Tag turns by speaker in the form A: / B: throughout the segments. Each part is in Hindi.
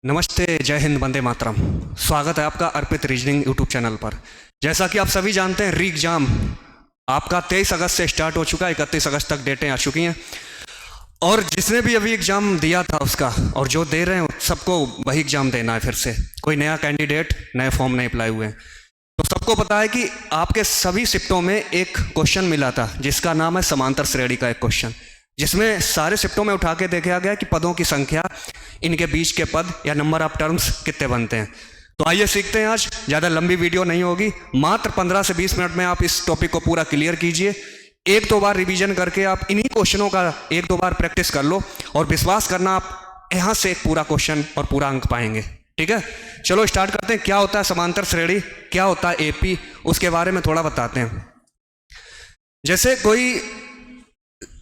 A: नमस्ते, जय हिंद, वंदे मातरम। स्वागत है आपका अर्पित रीजनिंग यूट्यूब चैनल पर। जैसा कि आप सभी जानते हैं, री एग्जाम आपका 23 अगस्त से स्टार्ट हो चुका है। 31 अगस्त तक डेटें आ चुकी हैं और जिसने भी अभी एग्ज़ाम दिया था उसका और जो दे रहे हैं सबको वही एग्ज़ाम देना है। फिर से कोई नया कैंडिडेट नए फॉर्म नहीं अप्लाई हुए हैं। तो सबको पता है कि आपके सभी शिफ्टों में एक क्वेश्चन मिला था जिसका नाम है समांतर श्रेणी का एक क्वेश्चन, जिसमें सारे शिफ्टों में उठा के देखा गया कि पदों की संख्या, इनके बीच के पद या नंबर ऑफ टर्म्स कितने बनते हैं। तो आइए सीखते हैं। आज ज़्यादा लंबी वीडियो नहीं होगी, मात्र 15 से 20 मिनट में आप इस टॉपिक को पूरा क्लियर कीजिए। एक दो बार रिवीजन करके आप इन्हीं क्वेश्चनों का एक दो बार प्रैक्टिस कर लो और विश्वास करना आप यहाँ से एक पूरा क्वेश्चन और पूरा अंक पाएंगे। ठीक है, चलो स्टार्ट करते हैं। क्या होता है समांतर श्रेणी, क्या होता है एपी, उसके बारे में थोड़ा बताते हैं। जैसे कोई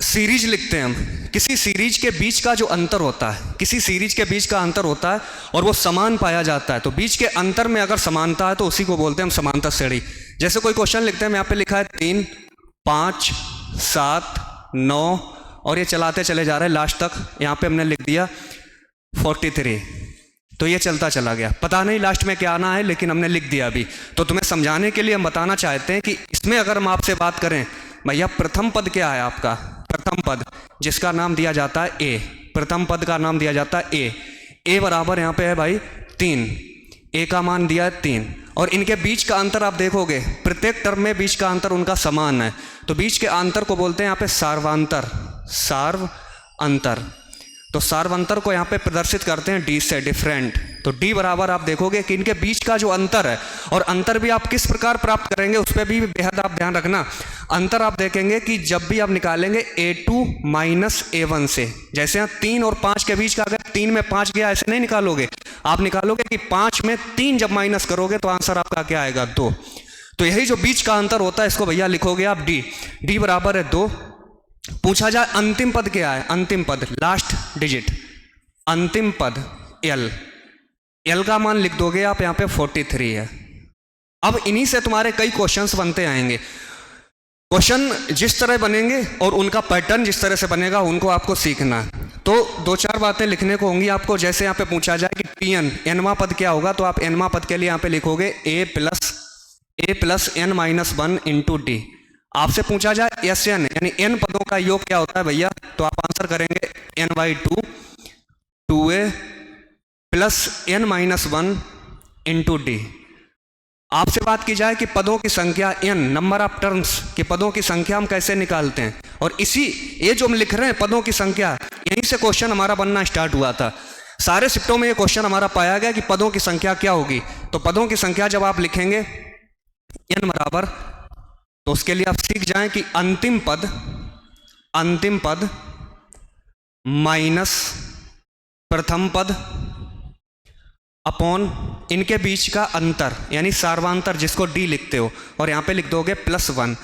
A: सीरीज लिखते हैं हम, किसी सीरीज के बीच का जो अंतर होता है, किसी सीरीज के बीच का अंतर होता है और वो समान पाया जाता है, तो बीच के अंतर में अगर समानता है तो उसी को बोलते हैं हम समांतर श्रेणी। जैसे कोई क्वेश्चन लिखते हैं, यहाँ पे लिखा है 3, 5, 7, 9 और ये चलाते चले जा रहे हैं लास्ट तक। यहाँ पे हमने लिख दिया 43, तो ये चलता चला गया। पता नहीं लास्ट में क्या आना है, लेकिन हमने लिख दिया अभी। तो तुम्हें समझाने के लिए हम बताना चाहते हैं कि इसमें अगर हम आपसे बात करें, भैया प्रथम पद क्या है आपका, प्रथम पद जिसका नाम दिया जाता है ए, प्रथम पद का नाम दिया जाता है ए बराबर यहाँ पे है भाई 3, ए का मान दिया है 3 और इनके बीच का अंतर आप देखोगे प्रत्येक टर्म में बीच का अंतर उनका समान है, तो बीच के अंतर को बोलते हैं यहाँ पे सार्वांतर, सार्व अंतर। तो सार्वंतर को यहाँ पे प्रदर्शित करते हैं डी से, डिफरेंट। तो डी बराबर आप देखोगे कि इनके बीच का जो अंतर है, और अंतर भी आप किस प्रकार प्राप्त करेंगे उस पर भी बेहद आप ध्यान रखना। अंतर आप देखेंगे कि जब भी आप निकालेंगे A2 माइनस A1 से, जैसे यहाँ 3 और 5 के बीच का, अगर 3 में 5 गया ऐसे नहीं निकालोगे, आप निकालोगे कि 5 में 3 जब माइनस करोगे तो आंसर आपका क्या आएगा, 2। तो यही जो बीच का अंतर होता है इसको भैया लिखोगे आप डी बराबर है 2। पूछा जाए अंतिम पद क्या है, अंतिम पद लास्ट डिजिट, अंतिम पद एल का मान लिख दोगे आप यहाँ पे 43 है। अब इन्हीं से तुम्हारे कई क्वेश्चंस बनते आएंगे। क्वेश्चन जिस तरह बनेंगे और उनका पैटर्न जिस तरह से बनेगा उनको आपको सीखना है। तो दो चार बातें लिखने को होंगी आपको। जैसे यहाँ पे पूछा जाए कि टीएन, एनवा पद क्या होगा, तो आप एनवा पद के लिए यहाँ पे लिखोगे A plus N minus 1 into D. आपसे पूछा जाए एस एन यानी एन पदों का योग क्या होता है भैया, तो आप आंसर करेंगे n/2 2a plus n minus 1 into D. आपसे बात की जाए कि पदों की संख्या n, नंबर ऑफ टर्म्स के पदों की संख्या हम कैसे निकालते हैं, और इसी ये जो हम लिख रहे हैं पदों की संख्या, यहीं से क्वेश्चन हमारा बनना स्टार्ट हुआ था। सारे शिफ्टों में ये क्वेश्चन हमारा पाया गया कि पदों की संख्या क्या होगी। तो पदों की संख्या जब आप लिखेंगे n बराबर, तो उसके लिए आप सीख जाएं कि अंतिम पद माइनस प्रथम पद अपॉन इनके बीच का अंतर यानी सार्वांतर, जिसको डी लिखते हो, और यहां पे लिख दोगे +1।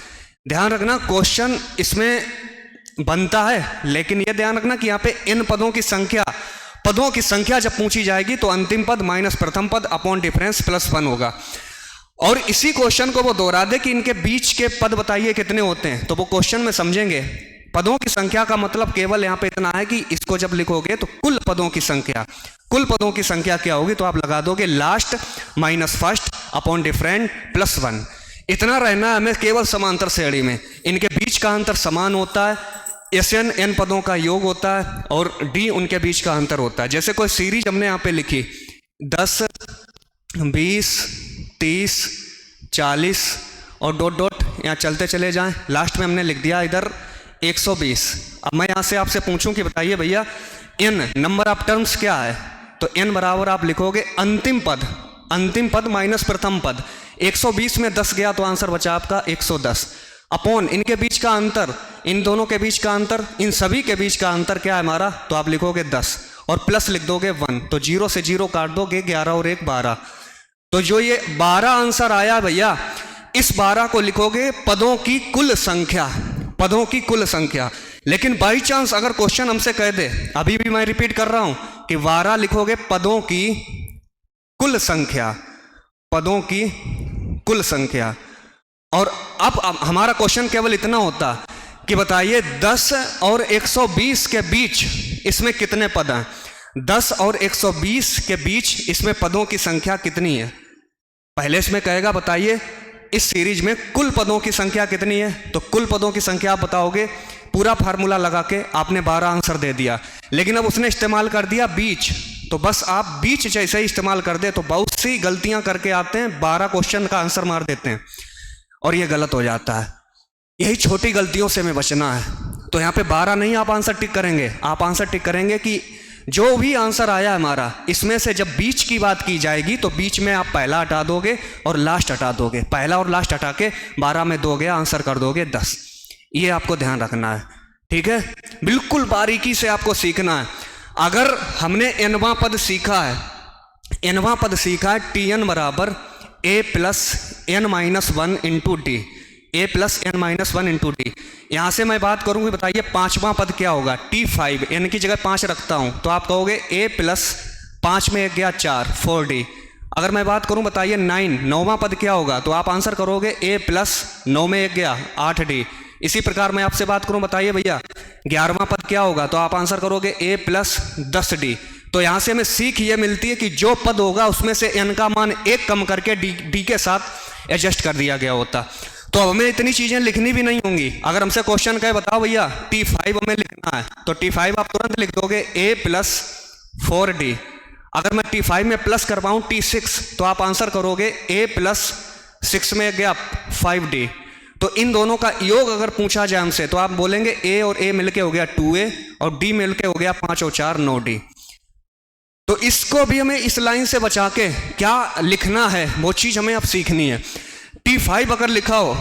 A: ध्यान रखना क्वेश्चन इसमें बनता है, लेकिन यह ध्यान रखना कि यहाँ पे इन पदों की संख्या जब पूछी जाएगी तो अंतिम पद माइनस प्रथम पद अपॉन डिफरेंस +1 होगा। और इसी क्वेश्चन को वो दोहरा दे कि इनके बीच के पद बताइए कितने होते हैं, तो वो क्वेश्चन में समझेंगे। पदों की संख्या का मतलब केवल यहाँ पे इतना है कि इसको जब लिखोगे तो कुल पदों की संख्या क्या होगी, तो आप लगा दोगे last minus first upon different +1। इतना रहना है हमें केवल समांतर श्रेणी में। इनके बीच का अंतर समान होता है, एन एन पदों का योग होता है और डी उनके बीच का अंतर होता है। जैसे कोई सीरीज हमने यहाँ पे लिखी 10, 20, 30, 40 और डॉट डॉट यहाँ चलते चले जाएं, लास्ट में हमने लिख दिया इधर 120। अब मैं यहाँ से आपसे पूछूं कि बताइए भैया n नंबर ऑफ टर्म्स क्या है, तो n बराबर आप लिखोगे अंतिम पद माइनस प्रथम पद। 120 में 10 गया तो आंसर बचा आपका 110 अपॉन इनके बीच का अंतर, इन दोनों के बीच का अंतर, इन सभी के बीच का अंतर क्या है हमारा, तो आप लिखोगे 10 और प्लस लिख दोगे 1, तो 0 से 0 काट दोगे, 11 और 1 12। तो जो ये 12 आंसर आया भैया, इस 12 को लिखोगे पदों की कुल संख्या। लेकिन बाई चांस अगर क्वेश्चन हमसे कह दे, अभी भी मैं रिपीट कर रहा हूं कि 12 लिखोगे पदों की कुल संख्या। और अब हमारा क्वेश्चन केवल इतना होता कि बताइए 10 और 120 के बीच इसमें कितने पद हैं। 10 और 120 के बीच इसमें पदों की संख्या कितनी है? पहले इसमें कहेगा बताइए इस सीरीज में कुल पदों की संख्या कितनी है, तो कुल पदों की संख्या आप बताओगे। पूरा फार्मूला लगा के आपने 12 आंसर दे दिया, लेकिन अब उसने इस्तेमाल कर दिया बीच, तो बस आप बीच जैसे ही इस्तेमाल कर दे तो बहुत सी गलतियां करके आते हैं, 12 क्वेश्चन का आंसर मार देते हैं और ये गलत हो जाता है। यही छोटी गलतियों से हमें बचना है। तो यहाँ पे 12 नहीं आप आंसर टिक करेंगे, आप आंसर टिक करेंगे कि जो भी आंसर आया हमारा इसमें से जब बीच की बात की जाएगी तो बीच में आप पहला हटा दोगे और लास्ट हटा दोगे, पहला और लास्ट हटा के 12 में दोगे, आंसर कर दोगे 10। ये आपको ध्यान रखना है, ठीक है। बिल्कुल बारीकी से आपको सीखना है। अगर हमने nवां पद सीखा है, nवां पद सीखा है tn बराबर a plus n minus 1 into D, a plus n minus 1 into D. यहाँ से मैं बात करूँगी, बताइए 5वां पद क्या होगा? t5, n की जगह 5 रखता हूँ तो आप कहोगे a प्लस 5 में 1 गया 4, 4d। अगर मैं बात करूँ बताइए 9वां पद क्या होगा? तो आप आंसर करोगे a प्लस 9 में 1 गया 8d। इसी प्रकार मैं आपसे बात करूँ बताइए भैया 11वां पद क्या होगा? तो आप आंसर करोगे a प्लस 10d। तो यहाँ से हमें सीख ये मिलती है कि जो पद होगा उसमें से n का मान 1 कम करके d के साथ एडजस्ट कर दिया गया होता। तो अब हमें इतनी चीजें लिखनी भी नहीं होंगी। अगर हमसे क्वेश्चन कहे बताओ भैया t5 हमें लिखना है, तो t5 आप तुरंत लिख दोगे a प्लस 4d। अगर मैं t5 में प्लस करवाऊं t6 तो आप आंसर करोगे a प्लस 6 में गया 5d। तो इन दोनों का योग अगर पूछा जाए हमसे तो आप बोलेंगे a और a मिलके हो गया 2a और d मिलके हो गया 5 और 4 9d। तो इसको भी हमें इस लाइन से बचा के क्या लिखना है वो चीज हमें अब सीखनी है। t5 अगर लिखा हो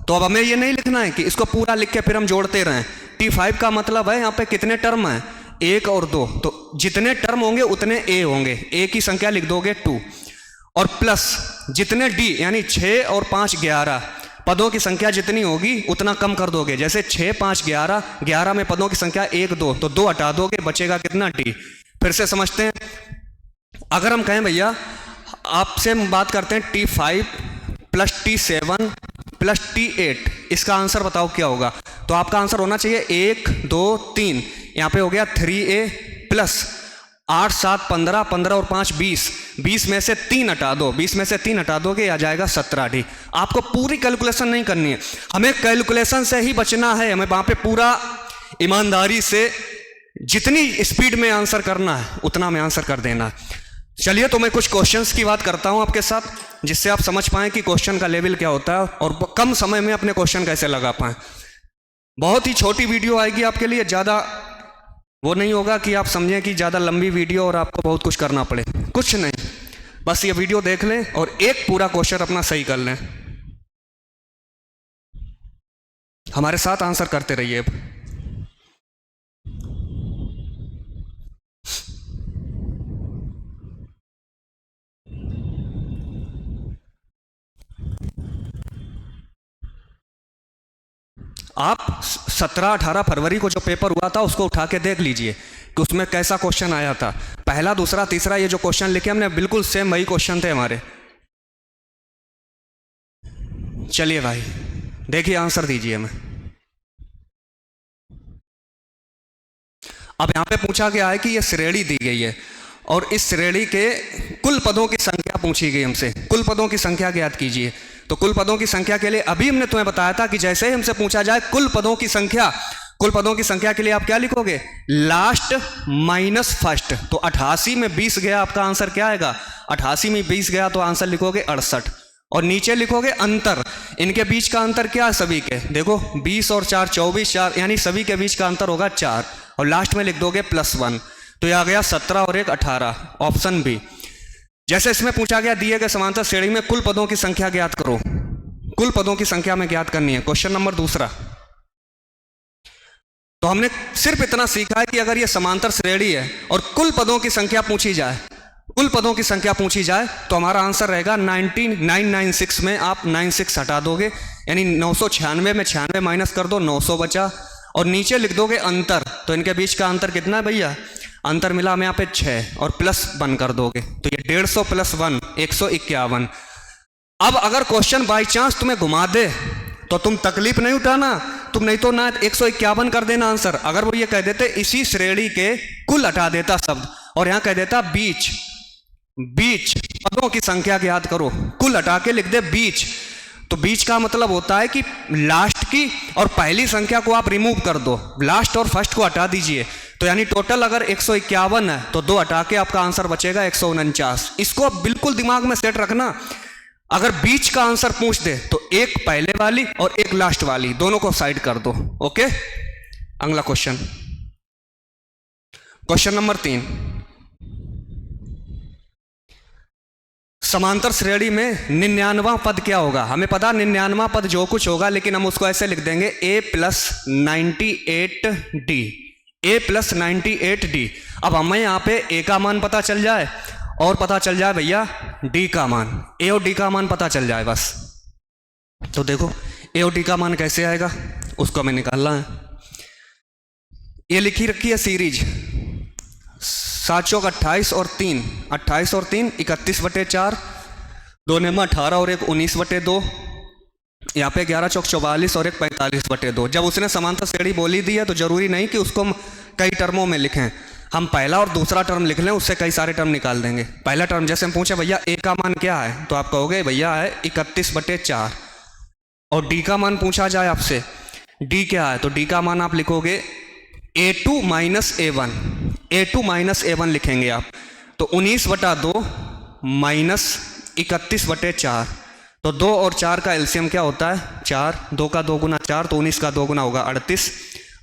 A: तो अब हमें ये नहीं लिखना है कि इसको पूरा लिख के फिर हम जोड़ते रहें। t5 का मतलब है यहाँ पे कितने टर्म हैं? 1 और 2, तो जितने टर्म होंगे उतने a होंगे, a की संख्या लिख दोगे 2 और प्लस जितने d यानी 6 और 5 11 पदों की संख्या जितनी होगी उतना कम कर दोगे। जैसे 6 5 11, 11 में पदों की संख्या 1 2, तो 2 हटा दोगे, बचेगा कितना d। फिर से समझते हैं, अगर हम कहें भैया आपसे हम बात करते हैं t5 plus t7 plus t8, इसका आंसर बताओ क्या होगा? तो आपका आंसर होना चाहिए 1 2 3, यहाँ पे हो गया 3a प्लस 8 7 15, 15 और 5 20, 20 में से 3 हटा दो, 20 में से 3 हटा दोगे आ जाएगा 17d। आपको पूरी कैलकुलेशन नहीं करनी है, हमें कैलकुलेशन से ही बचना है। हमें वहां पे पूरा ईमानदारी से जितनी स्पीड में आंसर करना है उतना हमें आंसर कर देना है। चलिए तो मैं कुछ क्वेश्चंस की बात करता हूं आपके साथ, जिससे आप समझ पाएं कि क्वेश्चन का लेवल क्या होता है और कम समय में अपने क्वेश्चन कैसे लगा पाएं। बहुत ही छोटी वीडियो आएगी आपके लिए, ज़्यादा वो नहीं होगा कि आप समझें कि ज़्यादा लंबी वीडियो और आपको बहुत कुछ करना पड़े, कुछ नहीं, बस ये वीडियो देख लें और एक पूरा क्वेश्चन अपना सही कर लें। हमारे साथ आंसर करते रहिए। आप 17-18 फरवरी को जो पेपर हुआ था उसको उठा के देख लीजिए कि उसमें कैसा क्वेश्चन आया था। पहला दूसरा तीसरा ये जो क्वेश्चन लिखे हमने बिल्कुल सेम वही क्वेश्चन थे हमारे। चलिए भाई देखिए आंसर दीजिए हमें। अब यहाँ पे पूछा गया है कि ये श्रेणी दी गई है और इस श्रेणी के कुल पदों की संख्या पूछी गई हमसे। कुल पदों की संख्या ज्ञात कीजिए। तो कुल पदों की संख्या के लिए अभी हमने तुम्हें बताया था कि जैसे ही हमसे पूछा जाए कुल पदों की संख्या, कुल पदों की संख्या के लिए आप क्या लिखोगे? Last minus first. तो 88 में 20 गया, आपका आंसर क्या आएगा? 88 में 20 गया तो आंसर लिखोगे 68 और नीचे लिखोगे अंतर। इनके बीच का अंतर क्या है सभी के? देखो 20 और 4 24, 4 यानी सभी के बीच का अंतर होगा 4 और लास्ट में लिख दोगे +1। तो यह आ गया 17 और 1 18, ऑप्शन बी। जैसे इसमें पूछा गया दिए गए समांतर श्रेणी में कुल पदों की संख्या ज्ञात करो। कुल पदों की संख्या में ज्ञात करनी है। क्वेश्चन नंबर दूसरा। तो हमने सिर्फ इतना सीखा है कि अगर ये समांतर श्रेणी है और कुल पदों की संख्या पूछी जाए, कुल पदों की संख्या पूछी जाए तो हमारा आंसर रहेगा 996 में आप 96 हटा दोगे, यानी 996 में 96 माइनस कर दो, 900 बचा और नीचे लिख दोगे अंतर। तो इनके बीच का अंतर कितना है भैया? अंतर मिला हमें यहाँ पे 6 और +1 कर दोगे तो ये 150 + 1 151। अब अगर क्वेश्चन बाई चांस तुम्हें घुमा दे तो तुम तकलीफ नहीं उठाना, तुम नहीं तो ना 151 कर देना आंसर। अगर वो ये कह देते इसी श्रेणी के कुल हटा देता शब्द और यहां कह देता बीच, बीच पदों की संख्या ज्ञात करो, कुल हटा के लिख दे बीच। तो बीच का मतलब होता है कि लास्ट की और पहली संख्या को आप रिमूव कर दो, लास्ट और फर्स्ट को हटा दीजिए। तो यानी टोटल अगर 151 है तो 2 हटा के आपका आंसर बचेगा 149। इसको आप बिल्कुल दिमाग में सेट रखना। अगर बीच का आंसर पूछ दे तो एक पहले वाली और एक लास्ट वाली, दोनों को साइड कर दो। ओके, अगला क्वेश्चन, क्वेश्चन नंबर 3। समांतर श्रेणी में 99वां पद क्या होगा? हमें पता 99वां पद जो कुछ होगा, लेकिन हम उसको ऐसे लिख देंगे a+98d, a+98d। अब हमें यहाँ पे a का मान पता चल जाए और पता चल जाए भैया d का मान, a और d का मान पता चल जाए बस। तो देखो a और d का मान कैसे आएगा, उसको हमें निकालना है। ये लिखी रखी है सीरीज 7 चौक 28 और 3, 28 और 3 31/4, 2 नेमा 18 और 1 19/2, यहाँ पे 11 चौक 44 और 1 45/2। जब उसने समांतर श्रेणी बोली दी है तो जरूरी नहीं कि उसको हम कई टर्मों में लिखें, हम पहला और दूसरा टर्म लिख लें, उससे कई सारे टर्म निकाल देंगे। पहला टर्म जैसे हम पूछे भैया a का मान क्या है, तो आप कहोगे भैया है 31/4। और d का मान पूछा जाए आपसे, d क्या है, तो d का मान आप लिखोगे a2 - a1, a2 - a1 लिखेंगे आप। तो 19/2 - 31/4, तो 2 और 4 का एलसीएम क्या होता है 4, 2 का 2 गुना 4, तो 19 का 2 गुना होगा 38,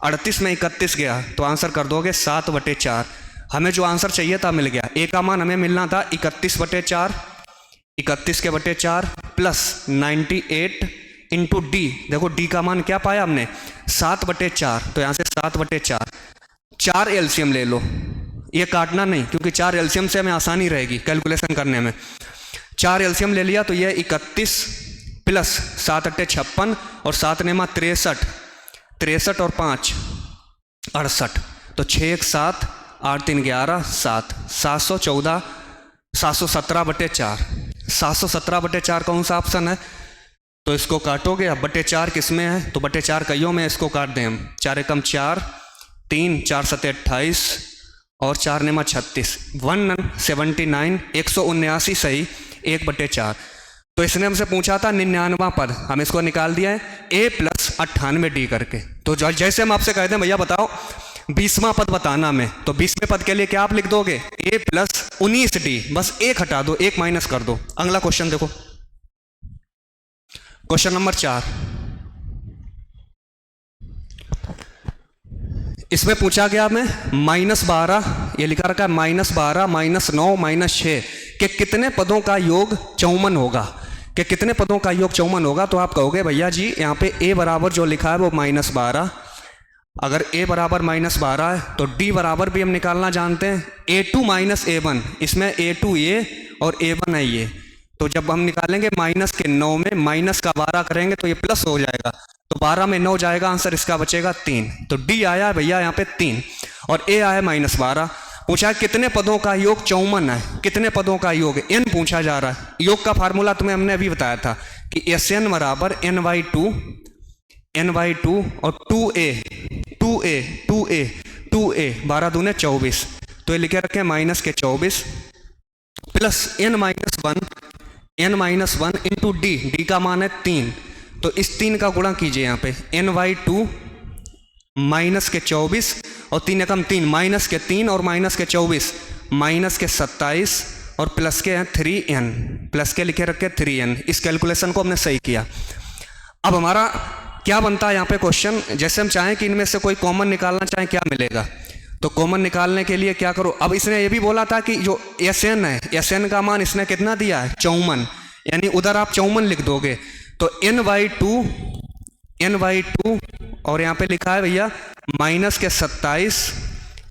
A: 38 में 31 गया तो आंसर कर दोगे 7/4। हमें जो आंसर चाहिए था मिल गया। a का मान हमें मिलना था 31/4, 31/4 प्लस 98 इंटू d। देखो d का मान क्या पाया हमने 7/4, तो यहाँ से 7/4, 4 एलसीएम ले लो, ये काटना नहीं क्योंकि 4 एलसीएम से हमें आसानी रहेगी कैलकुलेशन करने में। 4 एलसीएम ले लिया तो ये 31 प्लस 7 × 56 और 7 नेमा 63, 63 और 5 68, तो 6 1 7, 8 3 11 7, 714, 717/4, 717/4 कौन सा ऑप्शन है, तो इसको काटोगे। अब बटे 4 किस में है, तो बटे 4 कईयों में, इसको काट दें हम। 4 एकम 4, 3 4 7 28 और 4 नेमा 36, 179, 179 सही, 1/4। तो इसने हमसे पूछा था 99वां पद, हम इसको निकाल दिया है a+98d करके। तो जैसे हम आपसे कहते हैं भैया बताओ 20वां पद बताना हमें, तो 20वें पद के लिए क्या आप लिख दोगे a+19d, बस 1 हटा दो, 1 माइनस कर दो। अगला क्वेश्चन देखो, क्वेश्चन नंबर 4। इसमें पूछा गया हमें -12, ये लिखा रखा है -12, -9, -6 के कितने पदों का योग 54 होगा, कि कितने पदों का योग 54 होगा। तो आप कहोगे भैया जी यहाँ पे a बराबर जो लिखा है वो -12, अगर a बराबर -12 है तो d बराबर भी हम निकालना जानते हैं a2 - a1, इसमें a2 ये और a1 है ये। तो जब हम निकालेंगे माइनस के 9 में माइनस का 12 करेंगे तो ये प्लस हो जाएगा, तो 12 में 9 जाएगा, आंसर इसका बचेगा 3। तो डी आया भैया यहाँ पे 3 और ए आया -12। पूछा कितने पदों का योग 54 है, कितने पदों का योग n पूछा जा रहा है। योग का फार्मूला तुम्हें हमने अभी बताया था कि Sn बराबर n/2 और 2a 12 दूने 24, तो ये लिखे रखे माइनस के 24 प्लस n-1 इंटू डी का मान है 3, तो इस 3 का गुणा कीजिए यहाँ पे n/2 माइनस के 24 और 3 एकम 3 माइनस के 3 और माइनस के 24 माइनस के 27 और प्लस के हैं 3n, प्लस के लिखे रखे 3n। इस कैलकुलेशन को हमने सही किया। अब हमारा क्या बनता है यहाँ पे क्वेश्चन, जैसे हम चाहें कि इनमें से कोई कॉमन निकालना चाहें क्या मिलेगा, तो कॉमन निकालने के लिए क्या करो। अब इसने ये भी बोला था कि जो Sn है, Sn का मान इसने कितना दिया है 54, यानी उधर आप 54 लिख दोगे तो n/2 और यहाँ पे लिखा है भैया माइनस के 27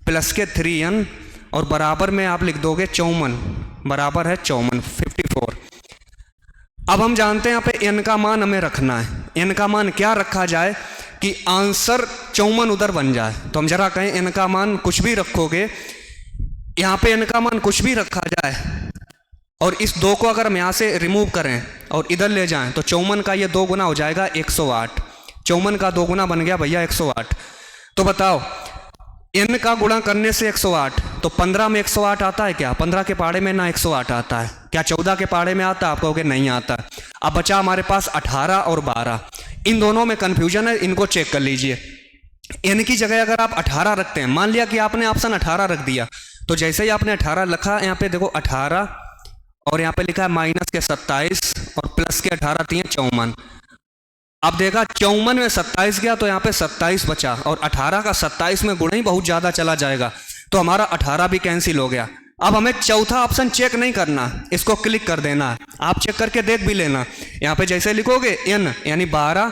A: प्लस के 3n और बराबर में आप लिख दोगे 54, बराबर है 54। अब हम जानते हैं यहाँ पे n का मान हमें रखना है, n का मान क्या रखा जाए कि आंसर 54 उधर बन जाए। तो हम जरा कहें n का मान कुछ भी रखोगे, यहाँ पे n का मान कुछ भी रखा जाए और इस 2 को अगर हम यहाँ से रिमूव करें और इधर ले जाएं तो 54 का ये 2 गुना हो जाएगा 108, 54 का 2 गुना बन गया भैया 108। तो बताओ n का गुणा करने से 108, तो 15 में 108 आता है क्या? 15 के पाड़े में ना 108 आता है क्या? 14 के पाड़े में आता है? आप कहोगे नहीं आता। अब बचा हमारे पास 18 और 12, इन दोनों में कंफ्यूजन है, इनको चेक कर लीजिए। n की जगह अगर आप 18 रखते हैं, मान लिया कि आपने ऑप्शन 18 रख दिया, तो जैसे ही आपने 18 लिखा, यहाँ पे देखो 18 और यहाँ पे लिखा है माइनस के 27 और प्लस के 18 3 54। अब देखा 54 में 27 गया तो यहाँ पे 27 बचा, और 18 का 27 में गुणा ही बहुत ज्यादा चला जाएगा, तो हमारा 18 भी कैंसिल हो गया। अब हमें चौथा ऑप्शन चेक नहीं करना, इसको क्लिक कर देना है। आप चेक करके देख भी लेना, यहाँ पे जैसे लिखोगे n यानी 12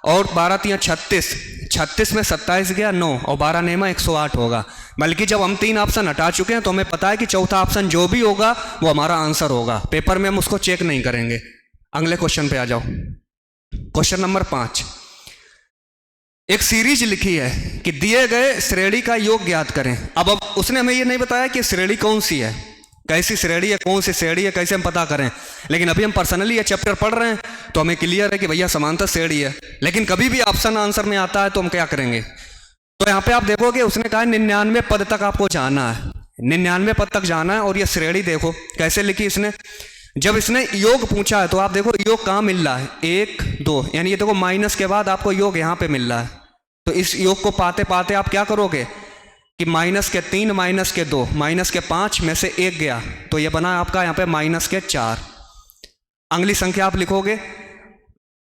A: और 12 3 36, 36 में 27 गया 9 और 12 नेमा 108 होगा। बल्कि जब हम 3 ऑप्शन हटा चुके हैं तो हमें पता है कि चौथा ऑप्शन जो भी होगा वो हमारा आंसर होगा। पेपर में हम उसको चेक नहीं करेंगे। अगले क्वेश्चन पे आ जाओ। क्वेश्चन नंबर 5, एक सीरीज लिखी है कि दिए गए श्रेणी का योग ज्ञात करें। अब उसने हमें ये नहीं बताया कि श्रेणी कौन सी है, कैसी श्रेणी है, कौन सी श्रेणी है, कैसे हम पता करें। लेकिन अभी हम पर्सनली ये चैप्टर पढ़ रहे हैं तो हमें क्लियर है कि भैया समांतर श्रेणी है। लेकिन कभी भी ऑप्शन आंसर में आता है तो हम क्या करेंगे, तो यहाँ पे आप देखोगे उसने कहा 99 पद तक आपको जाना है, 99 पद तक जाना है। और ये श्रेणी देखो कैसे लिखी इसने। जब इसने योग पूछा है तो आप देखो योग कहाँ मिल रहा है, 1 2, यानी ये देखो माइनस के बाद आपको योग यहाँ पे मिल रहा है। तो इस योग को पाते पाते आप क्या करोगे कि माइनस के 3 माइनस के 2 माइनस के 5 में से 1 गया, तो ये बना आपका यहाँ पे माइनस के 4। अगली संख्या आप लिखोगे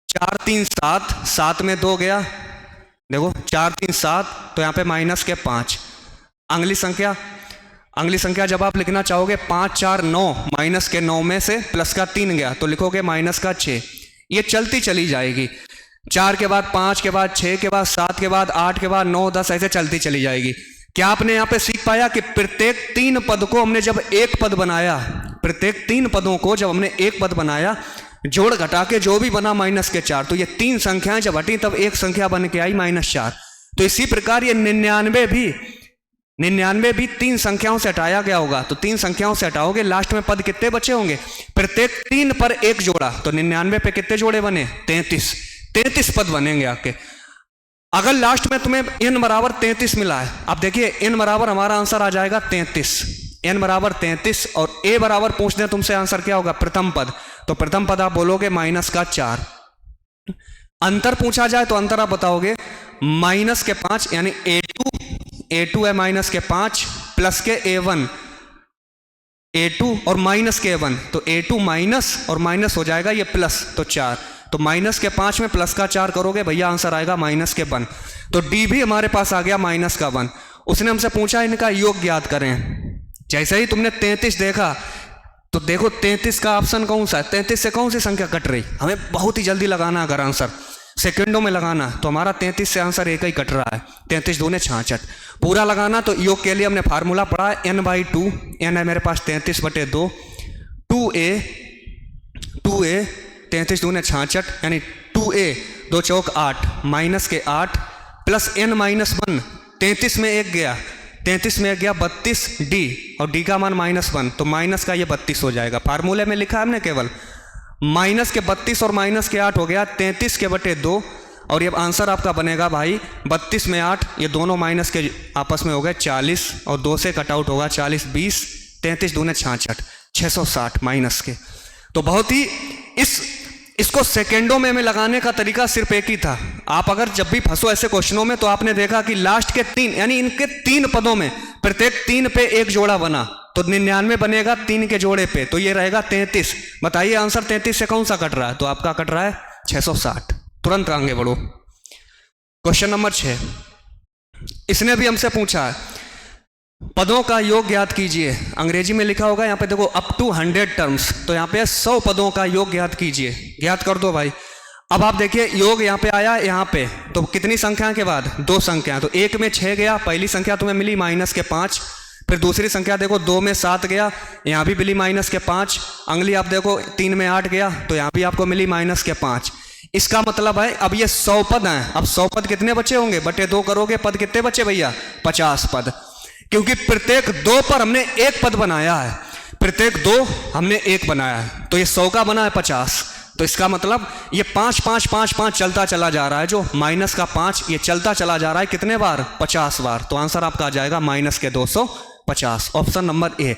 A: 4 3 7, 7 में 2 गया, देखो 4 3 7, तो यहाँ पे माइनस के 5। अगली संख्या जब आप लिखना चाहोगे 5 4 9, माइनस के 9 में से प्लस का 3 गया तो लिखोगे माइनस का 6। ये चलती चली जाएगी, 4 के बाद 5 के बाद 6 के बाद 7 के बाद 8 के बाद 9 10 ऐसे चलती चली जाएगी। क्या आपने यहाँ पे सीख पाया कि प्रत्येक 3 पद को हमने जब एक पद बनाया, प्रत्येक 3 पदों को जब हमने एक पद बनाया, जोड़ घटा के जो भी बना माइनस के 4, तो ये 3 संख्याएं जब हटी तब एक संख्या बन के आई माइनस 4। तो इसी प्रकार ये 99 भी 3 संख्याओं से हटाया गया होगा। तो 3 संख्याओं से हटाओगे लास्ट में पद कितने बचे होंगे, प्रत्येक 3 पर एक जोड़ा, तो 99 पे कितने जोड़े बने, 33 पद बनेंगे आपके। अगर लास्ट में तुम्हें n बराबर 33 मिला है, अब देखिए n बराबर हमारा आंसर आ जाएगा 33, n बराबर 33 और a बराबर पूछ दें तुमसे आंसर क्या होगा, प्रथम पद, तो प्रथम पद आप बोलोगे माइनस का 4। अंतर पूछा जाए तो अंतर आप बताओगे माइनस के 5 यानी a2 है माइनस के 5 प्लस के a1 और माइनस के a1, तो a2 माइनस और माइनस हो जाएगा ये प्लस, तो 4, तो माइनस के 5 में प्लस का 4 करोगे भैया आंसर आएगा माइनस के 1। तो डी भी हमारे पास आ गया माइनस का 1। उसने हमसे पूछा इनका योग ज्ञात करें। जैसे ही तुमने 33 देखा तो देखो 33 का ऑप्शन कौन सा है, 33 से कौन सी संख्या कट रही, हमें बहुत ही जल्दी लगाना अगर आंसर सेकंडों में लगाना, तो हमारा 33 से आंसर एक ही कट रहा है, 33 दूने 66। पूरा लगाना तो योग के लिए हमने फार्मूला पढ़ा है n/2, n है मेरे पास 33/2, 2a 33 दूने 66 यानी 2a 2 चौक 8 माइनस के 8 प्लस n-1, 33 में 1 गया, 33 में 1 गया 32 d और d का मान -1, तो माइनस का ये 32 हो जाएगा। फार्मूले में लिखा है हमने केवल माइनस के 32 और माइनस के 8 हो गया 33/2, और ये आंसर आपका बनेगा भाई 32 में 8, ये दोनों माइनस के आपस में हो गए 40 और 2 से कट आउट होगा 40 20, 33 दूने 66, 660 माइनस के। तो बहुत ही इसको सेकेंडों में लगाने का तरीका सिर्फ एक ही था। आप अगर जब भी फंसो ऐसे क्वेश्चनों में तो आपने देखा कि लास्ट के 3 यानी इनके 3 पदों में प्रत्येक 3 पे एक जोड़ा बना, तो 99 बनेगा 3 के जोड़े पे, तो ये रहेगा 33। बताइए आंसर 33 से कौन सा कट रहा है, तो आपका कट रहा है 660। तुरंत आगे बढ़ो। क्वेश्चन नंबर 6, इसने भी हमसे पूछा है पदों का योग ज्ञात कीजिए। अंग्रेजी में लिखा होगा यहाँ पे देखो अप टू 100 टर्म्स, तो यहाँ पे 100 पदों का योग ज्ञात कीजिए। ज्ञात कर दो भाई। अब आप देखिए योग यहाँ पे आया, यहाँ पे तो कितनी संख्या के बाद 2 संख्या, तो 1 में 6 गया, पहली संख्या तुम्हें मिली माइनस के 5, फिर दूसरी संख्या देखो 2 में 7 गया, यहाँ भी मिली माइनस के 5, अगली आप देखो 3 में 8 गया, तो यहाँ भी आपको मिली माइनस के 5। इसका मतलब है अब ये 100 पद हैं। अब 100 पद कितने बचे होंगे, बटे 2 करोगे, पद कितने बचे भैया, 50 पद, क्योंकि प्रत्येक 2 पर हमने एक पद बनाया है, प्रत्येक 2 हमने एक बनाया है, तो ये 100 का बना है 50। तो इसका मतलब ये 5 5 5 5 चलता चला जा रहा है, जो माइनस का 5 ये चलता चला जा रहा है कितने बार, 50 बार। तो आंसर आपका आ जाएगा माइनस के 250, ऑप्शन नंबर ए।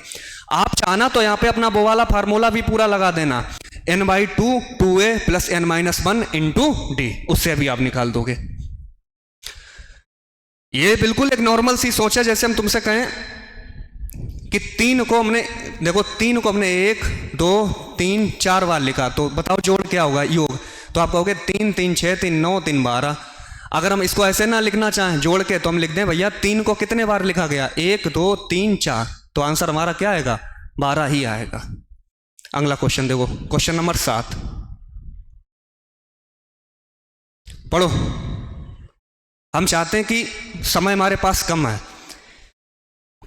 A: आप चाहना तो यहाँ पे अपना वो वाला फार्मूला भी पूरा लगा देना, n/2 2a plus n-1 into D, उससे भी आप निकाल दोगे। ये बिल्कुल एक नॉर्मल सी सोच है, जैसे हम तुमसे कहें कि 3 को हमने देखो 3 को हमने 1 2 3 4 बार लिखा, तो बताओ जोड़ क्या होगा, योग। तो आप कहोगे 3 3 6 3 9 3 12। अगर हम इसको ऐसे ना लिखना चाहें जोड़ के, तो हम लिख दें भैया 3 को कितने बार लिखा गया, 1 2 3 4, तो आंसर हमारा क्या आएगा, 12 ही आएगा। अगला क्वेश्चन देखो, क्वेश्चन नंबर 7 पढ़ो। हम चाहते हैं कि समय हमारे पास कम है,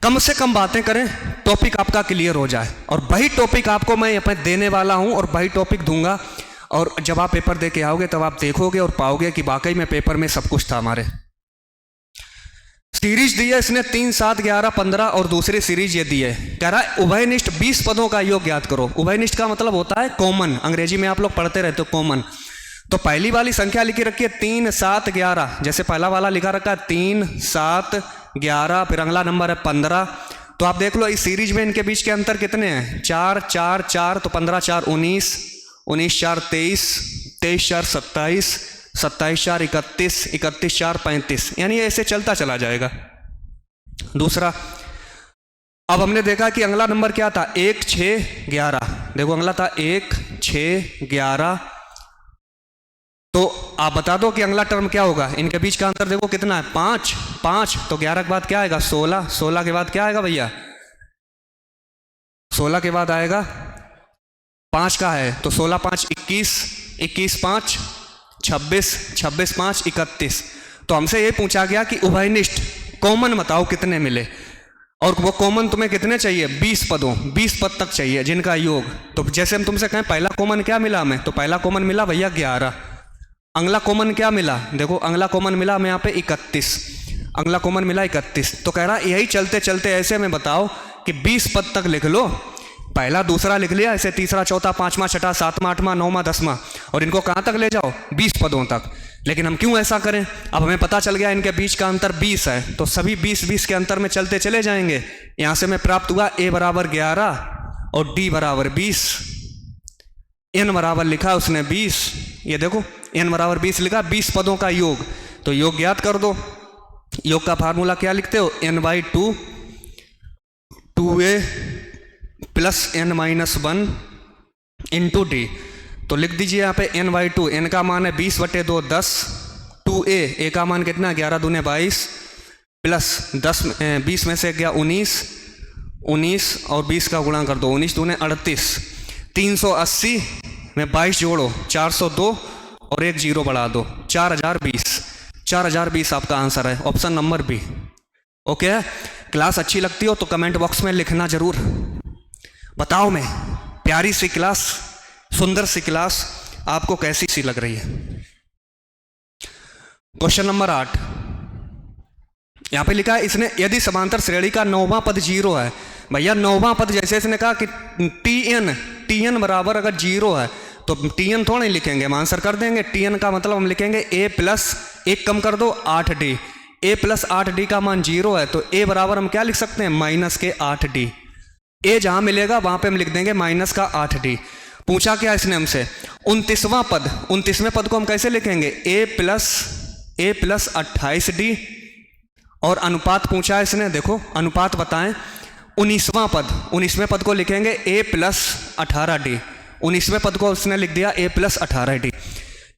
A: कम से कम बातें करें, टॉपिक आपका क्लियर हो जाए, और वही टॉपिक आपको मैं यहाँ पे देने वाला हूं और वही टॉपिक दूंगा। और जब आप पेपर दे के आओगे तब आप देखोगे और पाओगे कि वाकई में पेपर में सब कुछ था। हमारे सीरीज दी है इसने 3 7 11 15 और दूसरी सीरीज ये दी है, कह रहा है उभयनिष्ठ 20 पदों का योग ज्ञात करो। उभयनिष्ठ का मतलब होता है कॉमन, अंग्रेजी में आप लोग पढ़ते रहते हो कॉमन। तो पहली वाली संख्या लिखी रखी है 3 7 11, जैसे पहला वाला लिखा रखा है 3 7 11, फिर अगला नंबर है 15। तो आप देख लो इस सीरीज में इनके बीच के अंतर कितने हैं, 4 4 4, तो 15 4 19, 19 4 23, 23 4 27, 27 4 31, 31 4 35, यानी ऐसे चलता चला जाएगा। दूसरा, अब हमने देखा कि अगला नंबर क्या था, 1 6 11। देखो अगला था 1 6 11, तो आप बता दो कि अगला टर्म क्या होगा। इनके बीच का अंतर देखो कितना है, 5 5, तो 11 के बाद क्या आएगा 16, 16 के बाद क्या आएगा भैया, 16 के बाद आएगा 5 का है, तो 16 5 21, 21 5 26, 26 5 31। तो हमसे ये पूछा गया कि उभयनिष्ठ कॉमन बताओ कितने मिले, और वो कॉमन तुम्हें कितने चाहिए, 20 पदों, 20 पद तक चाहिए जिनका योग। तो जैसे हम तुमसे कहें पहला कॉमन क्या मिला हमें, तो पहला कॉमन मिला भैया 11। अगला कॉमन क्या मिला, देखो अगला कॉमन मिला हमें यहाँ पे 31, अगला कॉमन मिला 31। तो कह रहा यही चलते चलते ऐसे में बताओ कि 20 पद तक लिख लो, पहला दूसरा लिख लिया, ऐसे तीसरा चौथा पांचवा छठा सातवां आठवां नौवां 10वां, और इनको कहाँ तक ले जाओ, 20 पदों तक। लेकिन हम क्यों ऐसा करें, अब हमें पता चल गया इनके बीच का अंतर 20 है, तो सभी 20 20 के अंतर में चलते चले जाएंगे। यहां से हमें प्राप्त हुआ a बराबर 11 और d बराबर 20, n बराबर लिखा उसने 20, ये देखो n बराबर 20 लिखा, 20 पदों का योग। तो योग ज्ञात कर दो। योग का फार्मूला क्या लिखते हो, n/2 2a plus n-1 into D. तो लिख दीजिए यहाँ पे n/2, n का मान है 20/2 10, 2a, a का मान कितना 11 दूने 22, प्लस 20 में से गया 19, 19 और 20 का गुणा कर दो, 19 दूने 38, 380 में 22 जोड़ो 402 और एक जीरो बढ़ा दो, 4020, 4020 आपका आंसर है, option number B. Okay, class अच्छी लगती हो तो कमेंट बॉक्स में लिखना जरूर, बताओ मैं प्यारी सी क्लास, सुंदर सी क्लास आपको कैसी सी लग रही है। क्वेश्चन नंबर 8 यहां पे लिखा है, इसने यदि समांतर श्रेणी का 9वां पद 0 है, भैया 9वां पद जैसे इसने कहा कि tn बराबर अगर 0 है तो tn थोड़ा नहीं लिखेंगे, हम आंसर कर देंगे। tn का मतलब हम लिखेंगे a प्लस 1 कम कर दो 8d, a प्लस 8d का मान 0 है, तो a बराबर हम क्या लिख सकते हैं, माइनस के 8d। a जहां मिलेगा वहां पे हम लिख देंगे माइनस का 8d। पूछा क्या इसने हमसे, 29वां पद, 29वें पद को हम कैसे लिखेंगे, a प्लस 28d, और अनुपात पूछा है इसने, देखो अनुपात बताएं। 19वां पद, 19वें पद को लिखेंगे a प्लस 18d, 19वें पद को उसने लिख दिया a प्लस 18d।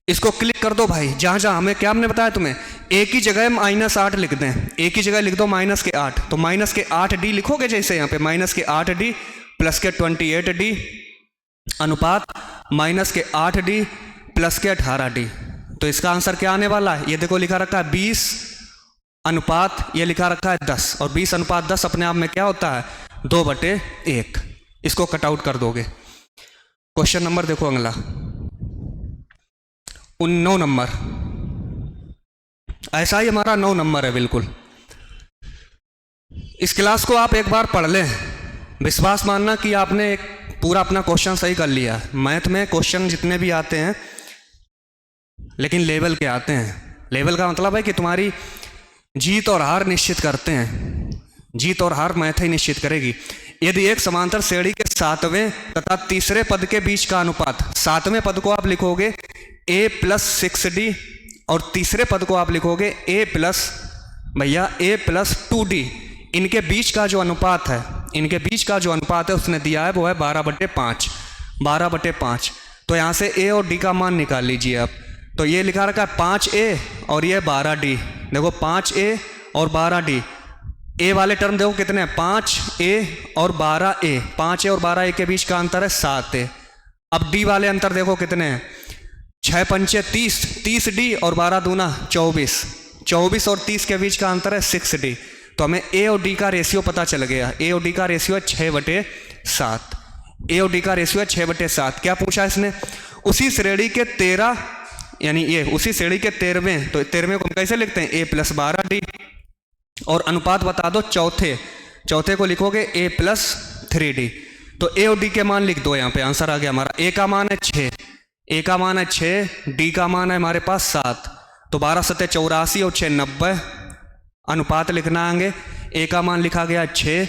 A: इसको क्लिक कर दो भाई, जहां जहां हमें क्या हमने बताया तुम्हें, a की जगह -8 लिख दें, a की जगह लिख दो -8, तो -8d लिखोगे, जैसे यहाँ पे -8d प्लस के 28d, अनुपात -8d प्लस के 18d। तो इसका आंसर क्या आने वाला है, ये देखो लिखा रखा है 20 अनुपात, ये लिखा रखा है 10, और 20 अनुपात 10 अपने आप में क्या होता है, 2/1। इसको कट आउट कर दोगे। क्वेश्चन नंबर देखो अगला 9 नंबर, ऐसा ही हमारा 9 नंबर है बिल्कुल। इस क्लास को आप एक बार पढ़ लें, विश्वास मानना कि आपने एक पूरा अपना क्वेश्चन सही कर लिया। मैथ में क्वेश्चन जितने भी आते हैं लेकिन लेवल के आते हैं। लेवल का मतलब है कि तुम्हारी जीत और हार निश्चित करते हैं। जीत और हार मैथ ही निश्चित करेगी। यदि एक समांतर श्रेणी के सातवें तथा तीसरे पद के बीच का अनुपात, सातवें पद को आप लिखोगे a प्लस 6d और तीसरे पद को आप लिखोगे a plus a plus 2d, इनके बीच का जो अनुपात है, इनके बीच का जो अनुपात है उसने दिया है वो है 12/5। 12/5। तो यहाँ से a और d का मान निकाल लीजिए आप। तो ये लिखा रखा है 5a और ये 12d। देखो 5a और 12d, a वाले टर्म देखो कितने हैं, 5a और 12a। 5a और 12a के बीच का अंतर है 7a। अब d वाले अंतर देखो कितने हैं, 6 पंचे 30, 30d और 12 दूना 24। 24 और 30 के बीच का अंतर है 6d। तो हमें a और d का रेशियो पता चल गया। a और d का रेशियो है 6/7। a और d का रेशियो है 6/7। क्या पूछा इसने, उसी श्रेणी के 13, यानी ये उसी श्रेणी के 13वें, तो 13वें को हम कैसे लिखते हैं, a प्लस 12d और अनुपात बता दो चौथे को लिखोगे a प्लस 3d। तो a और d के मान लिख दो, यहाँ पे आंसर आ गया हमारा। a का मान है 6, a का मान है 6, d का मान है हमारे पास 7। तो 12 सत्ते 84 और 6 90। अनुपात लिखना आएंगे, a का मान लिखा गया 6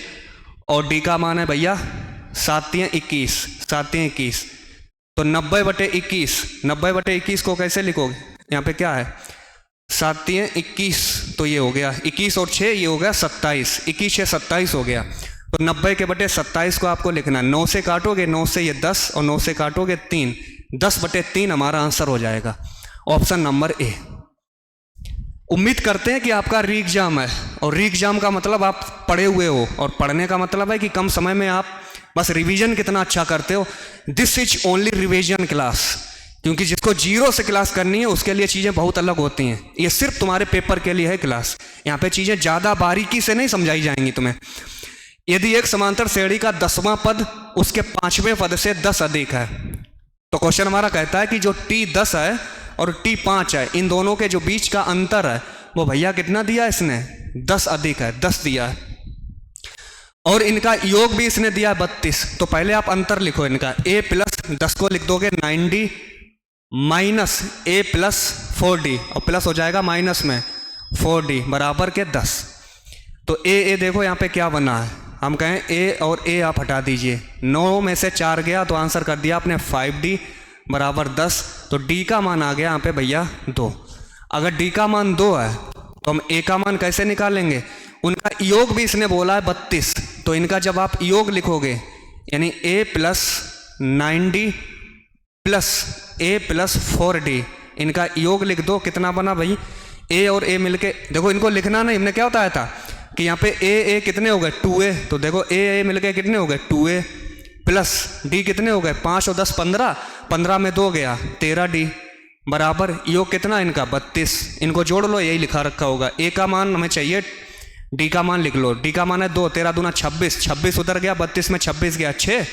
A: और d का मान है भैया 7×21, 7×21। तो 90/21, 90/21 को कैसे लिखोगे, यहाँ पे क्या है 7×21, तो ये हो गया 21 और 6, ये हो गया 27। 21 6 27 हो गया। तो 90/27 को आपको लिखना है। 9 से काटोगे, 9 से ये 10 और 9 से काटोगे 3, 10/3 हमारा आंसर हो जाएगा, ऑप्शन नंबर ए। उम्मीद करते हैं कि आपका री एग्जाम है, और री एग्जाम का मतलब आप पढ़े हुए हो, और पढ़ने का मतलब है कि कम समय में आप बस रिवीजन कितना अच्छा करते हो। This is only revision class, क्योंकि जिसको 0 से क्लास करनी है उसके लिए चीज़ें बहुत अलग होती हैं। ये सिर्फ तुम्हारे पेपर के लिए है क्लास। यहाँ पे चीज़ें ज़्यादा बारीकी से नहीं समझाई जाएंगी तुम्हें। यदि एक समांतर श्रेणी का 10वां पद उसके 5वें पद से 10 अधिक है, तो क्वेश्चन हमारा कहता है कि जो t 10 है और t 5 है, इन दोनों के जो बीच का अंतर है वो भैया कितना दिया इसने, 10 अधिक है, 10 दिया है। और इनका योग भी इसने दिया है 32। तो पहले आप अंतर लिखो इनका, a प्लस 10 को लिख दोगे 9d minus a plus 4d, और प्लस हो जाएगा माइनस में 4d बराबर के 10। तो a देखो यहाँ पे क्या बना है, हम कहें a और a आप हटा दीजिए, 9 में से 4 गया तो आंसर कर दिया आपने 5d बराबर 10। तो d का मान आ गया यहाँ पे भैया 2। अगर d का मान 2 है तो हम a का मान कैसे निकालेंगे, उनका योग भी इसने बोला है 32। तो इनका जब आप योग लिखोगे, यानी a plus 9d plus a plus 4d, इनका योग लिख दो, कितना बना भाई, a और a मिलके, देखो इनको लिखना नहीं, हमने क्या बताया था कि यहाँ पे a कितने हो गए 2a। तो देखो a मिलके कितने हो गए 2a प्लस d कितने हो गए 5 और 10 15, 15 में 2 गया 13d बराबर योग कितना इनका 32। इनको जोड़ लो, यही लिखा रखा होगा। a का मान हमें चाहिए, d का मान लिख लो, d का मान है 2, 13 दूना 26, 26 उधर गया 32 में 26 गया 6।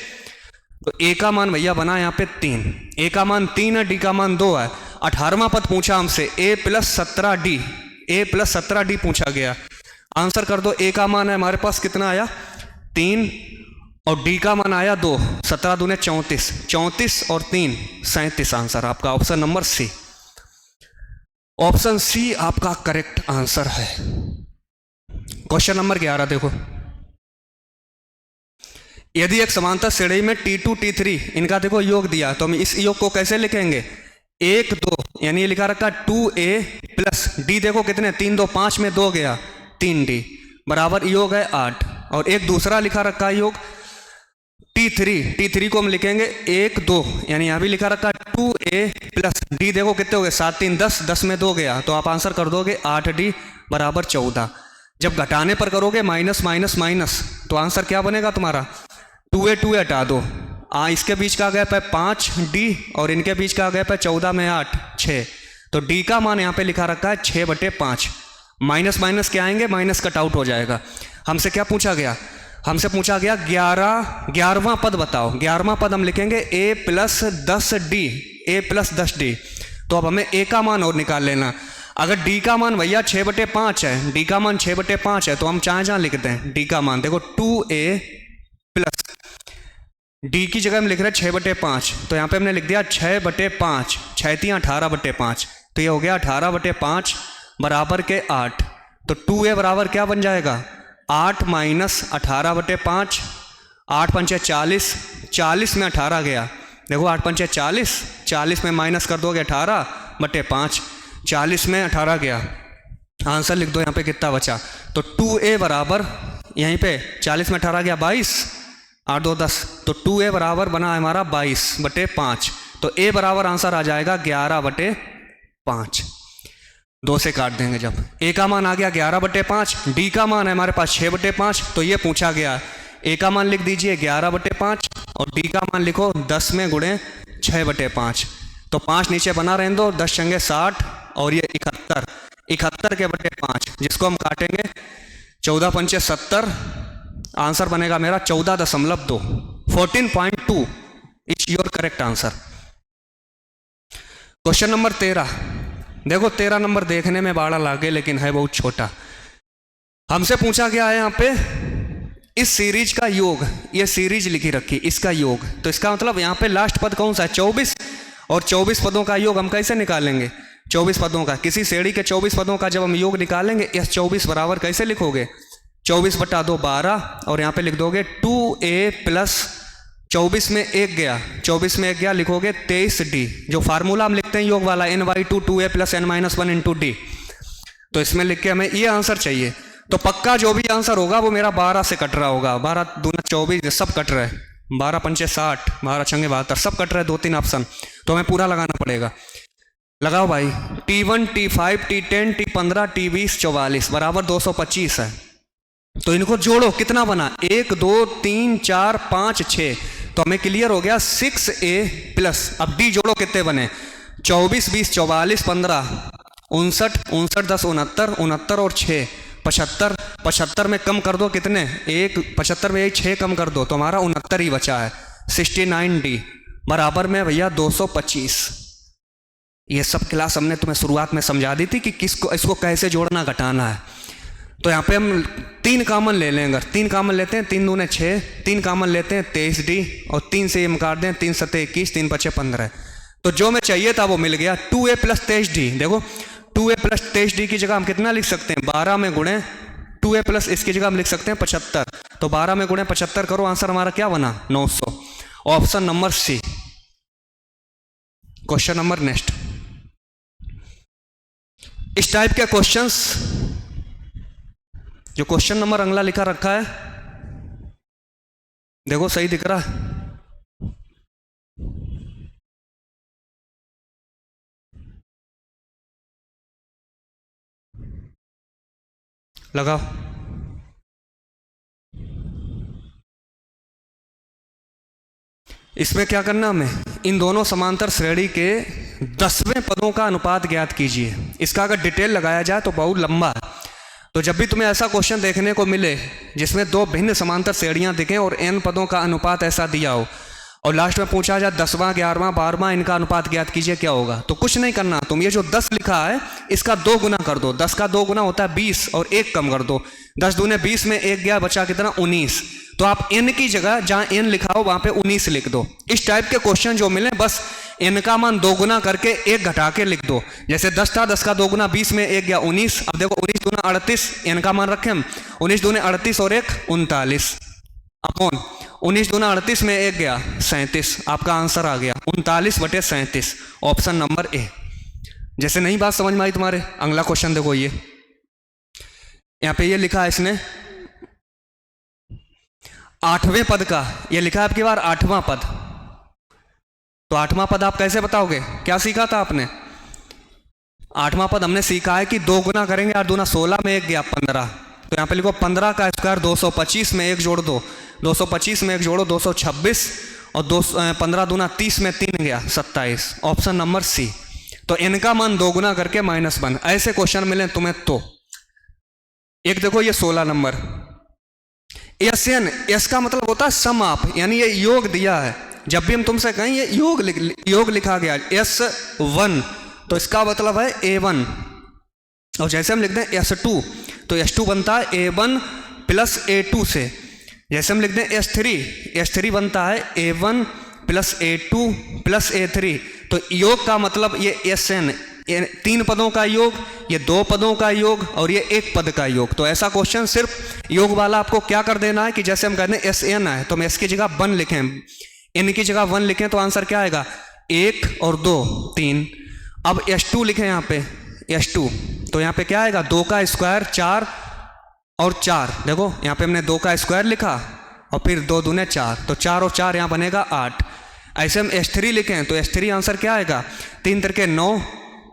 A: तो a का मान भैया बना यहाँ पे 3, a का मान 3 है, d का मान 2 है। 18वां पद पूछा हमसे a plus 17d, a plus 17d पूछा गया। आंसर कर दो, a का मान है हमारे पास कितना आया 3 और d का मान आया 2, 17 दूने 34, 34 और 3 37। आंसर आपका option number C, option C आपका करेक्ट आंसर है। क्वेश्चन नंबर 11 देखो, यदि एक समांतर श्रेणी में T2 T3 इनका देखो योग दिया, तो हम इस योग को कैसे लिखेंगे, 1 2, यानी ये लिखा रखा 2a प्लस d, देखो कितने 3 2 5 में 2 गया 3d बराबर योग है 8। और एक दूसरा लिखा रखा है योग T3 को हम लिखेंगे 1 2, यानी यहाँ भी लिखा रखा 2a प्लस d, देखो कितने हो गए 7 3 10, 10 में 2 गया, तो आप आंसर कर दोगे 8d बराबर 14। जब घटाने पर करोगे माइनस माइनस माइनस, तो आंसर क्या बनेगा तुम्हारा, 2a हटा दो, इसके बीच का गैप है 5d और इनके बीच का गैप है 14 में 8 6। तो d का मान यहाँ पे लिखा रखा है 6/5। माइनस माइनस क्या आएंगे, माइनस कट आउट हो जाएगा। हमसे क्या पूछा गया, हमसे पूछा गया 11वां पद बताओ। 11वां पद हम लिखेंगे a plus 10d, a plus 10d। तो अब हमें a का मान और निकाल लेना। अगर d का मान भैया 6/5 है, d का मान 6/5 है, तो हम जहाँ जहाँ लिखते हैं d का मान देखो 2a प्लस डी की जगह हम लिख रहे हैं 6/5, तो यहाँ पे हमने लिख दिया 6/5, 6 18/5, तो ये हो गया 18/5 बराबर के 8। तो 2a बराबर क्या बन जाएगा, 8 माइनस 18/5, 8 पंचे 40, 40 में 18 गया, देखो 8 पंचे 40, 40 में माइनस कर दोगे 18/5, 40 में 18 गया, आंसर लिख दो यहाँ पे कितना बचा। तो 2a बराबर यहीं पे 40 में 18 गया 22, 8 2 10, तो 2a बराबर बना हमारा 22/5, तो a बराबर आंसर आ जाएगा 11/5। 2 से काट देंगे जब, a का मान आ गया 11/5, d का मान है हमारे पास 6/5, तो ये पूछा गया a का मान लिख दीजिए 11/5 और d का मान लिखो 10 में गुणे 6/5, तो 5 नीचे बना रहने दो, 10 छंगे 60 और ये 71, 71 के बटे 5, जिसको हम काटेंगे 14 पंचे 70, आंसर बनेगा मेरा 14.2, 14.2 is your correct answer. Question number 13, देखो 13 नंबर देखने में बड़ा लागे लेकिन है बहुत छोटा। हमसे पूछा गया है यहाँ पे इस सीरीज का योग, ये सीरीज लिखी रखी, इसका योग, तो इसका मतलब यहाँ पे लास्ट पद कौन सा है, 24, और 24 पदों का योग हम कैसे निकालेंगे, 24 पदों का, किसी श्रेणी के 24 पदों का जब हम योग निकालेंगे, यह 24 बराबर कैसे लिखोगे, 24/2 12, और यहाँ पे लिख दोगे 2a प्लस 24 में 1 गया, 24 में 1 गया, लिखोगे 23d, जो फार्मूला हम लिखते हैं योग वाला n/2 2a plus n-1 into d, तो इसमें लिख के हमें ये आंसर चाहिए। तो पक्का जो भी आंसर होगा वो मेरा 12 से कट रहा होगा, 12 दूना 24, सब कट रहा है, 12 पंचे 60, 12 छंगे 72, सब कट रहा है, 2-3 ऑप्शन, तो हमें पूरा लगाना पड़ेगा। लगाओ भाई, T1 T5 T10 T15 T20 44 बराबर 225 है, तो इनको जोड़ो, कितना बना 1 2 3 4 5 6, तो हमें क्लियर हो गया 6a प्लस, अब d जोड़ो कितने बने 24 20 44 15 59 59 10 69 69 और 6 75, 75 में कम कर दो कितने, 1 75 में 6 कम कर दो तो हमारा 69 ही बचा है, 69d बराबर में भैया 225। ये सब क्लास हमने तुम्हें शुरुआत में समझा दी थी कि किसको इसको कैसे जोड़ना घटाना है। तो यहाँ पे हम 3 कामन ले लेंगे, 3 कामन लेते हैं, 3 दूने 6, 3 कामन लेते हैं 23d और 3 से ये हम काट दें, 3 7 21, 3 5 15, तो जो हमें चाहिए था वो मिल गया 2a प्लस 23d। देखो 2a प्लस 23d की जगह हम कितना लिख सकते हैं, 12 में गुणे 2a प्लस इसकी जगह हम लिख सकते हैं 75, तो 12 में गुणे 75 करो, आंसर हमारा क्या बना 900, option number C. Question number next, इस टाइप के क्वेश्चंस, जो क्वेश्चन नंबर अगला लिखा रखा है, देखो सही दिख रहा है, लगाओ। इसमें क्या करना हमें, इन दोनों समांतर श्रेणी के 10वें पदों का अनुपात ज्ञात कीजिए। इसका अगर डिटेल लगाया जाए तो बहुत लंबा है, तो जब भी तुम्हें ऐसा क्वेश्चन देखने को मिले जिसमें 2 भिन्न समांतर श्रेणियां दिखें और n पदों का अनुपात ऐसा दिया हो और लास्ट में पूछा जाए 10वां 11वां 12वां इनका अनुपात ज्ञात कीजिए, क्या होगा, तो कुछ नहीं करना, तुम ये जो 10 लिखा है इसका 2 गुना कर दो, 10 का 2 गुना होता है 20 और 1 कम कर दो, 10 दूने 20 में 1 गया, बचा कितना 19, तो आप n की जगह जहां n लिखा हो वहां पे 19 लिख दो। इस टाइप के क्वेश्चन जो मिले बस n का मान 2 गुना करके 1 घटा के लिख दो, जैसे 10 था, 10 का 2 गुना 20 में 1 गया 19, अब देखो 19 दूना 38, n का मान रखे हम 19 दूने 38 और 1 39 अपॉन 19 दूना 38 में 1 गया 37, आपका आंसर आ गया 39/37, ऑप्शन नंबर ए। जैसे नहीं बात समझ में आई तुम्हारे, अगला क्वेश्चन देखो, ये यहाँ पे ये लिखा है इसने 8वें पद का, ये लिखा है आपकी बार 8वां पद, तो 8वां पद आप कैसे बताओगे, क्या सीखा था आपने, 8वां पद हमने सीखा है कि 2 गुना करेंगे, 8 दूना 16 में 1 गया 15, तो यहाँ पे लिखो 15 का स्क्वायर 225 में 1 जोड़ दो, 225 में 1 जोड़ो 226 और 15 दूना 30 में 3 गया 27, ऑप्शन नंबर सी। तो n का मान 2 गुना करके -1, ऐसे क्वेश्चन मिले तुम्हें तो एक देखो ये 16 नंबर, SN, S का मतलब होता है सम ऑफ, यानी ये योग दिया है, जब भी हम तुमसे कहें ये योग लिखा गया S1 तो इसका मतलब है A1, और जैसे हम लिखते हैं S2 तो S2 बनता है A1 प्लस A2 से, जैसे हम लिख दें S3 बनता है A1 plus A2 plus A3, तो योग का मतलब ये Sn, ये 3 पदों का योग, ये 2 पदों का योग और ये 1 पद का योग। तो ऐसा क्वेश्चन सिर्फ योग वाला आपको क्या कर देना है कि जैसे हम कहते हैं Sn है तो हम S की जगह 1 लिखें, n की जगह 1 लिखें, तो आंसर क्या आएगा 1 और 2 3। अब S2 लिखें यहाँ पे S2, तो यहाँ पे क्या आएगा 2 का स्क्वायर 4 और 4, देखो यहाँ पे हमने 2 का स्क्वायर लिखा और फिर 2 दूने 4, तो 4 और 4 यहाँ बनेगा 8। ऐसे हम S3 लिखें तो S3 आंसर क्या आएगा 3 तिरके 9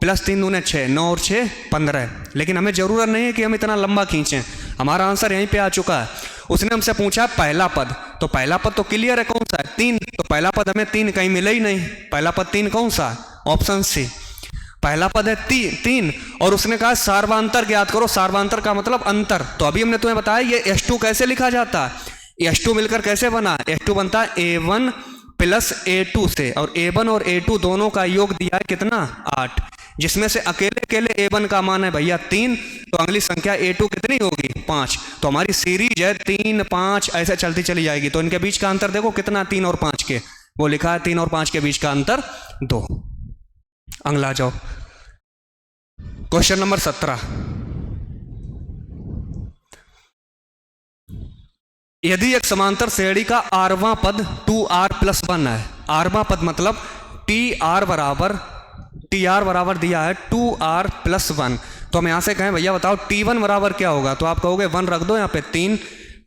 A: प्लस 3 दूने 6, 9 और 6 15। लेकिन हमें ज़रूरत नहीं है कि हम इतना लंबा खींचें, हमारा आंसर यहीं पे आ चुका है। उसने हमसे पूछा पहला पद, तो पहला पद तो क्लियर है कौन सा है 3, तो पहला पद हमें 3 कहीं मिला ही नहीं, पहला पद 3 कौन सा, ऑप्शन सी, पहला पद है 3। और उसने कहा सार्वांतर ज्ञात करो, सार्वांतर का मतलब अंतर। तो अभी हमने तुम्हें बताया ये S2 कैसे लिखा जाता है, S2 मिलकर कैसे बना, S2 बनता है A1 प्लस A2 से, और A1 और A2 दोनों का योग दिया है कितना 8, जिसमें से अकेले अकेले A1 का मान है भैया 3, तो अगली संख्या A2 कितनी होगी 5। तो हमारी सीरीज है 3 5 ऐसे चलती चली जाएगी। तो इनके बीच का अंतर देखो कितना 3 और 5 के, वो लिखा है 3 और 5 के बीच का अंतर 2। अगला जाओ क्वेश्चन नंबर 17। यदि एक समांतर श्रेणी का आरवां पद 2r प्लस 1 है, आरवां पद मतलब TR बराबर दिया है 2r प्लस 1, तो हम यहां से कहें भैया बताओ T1 बराबर क्या होगा, तो आप कहोगे 1 रख दो यहाँ पे 3।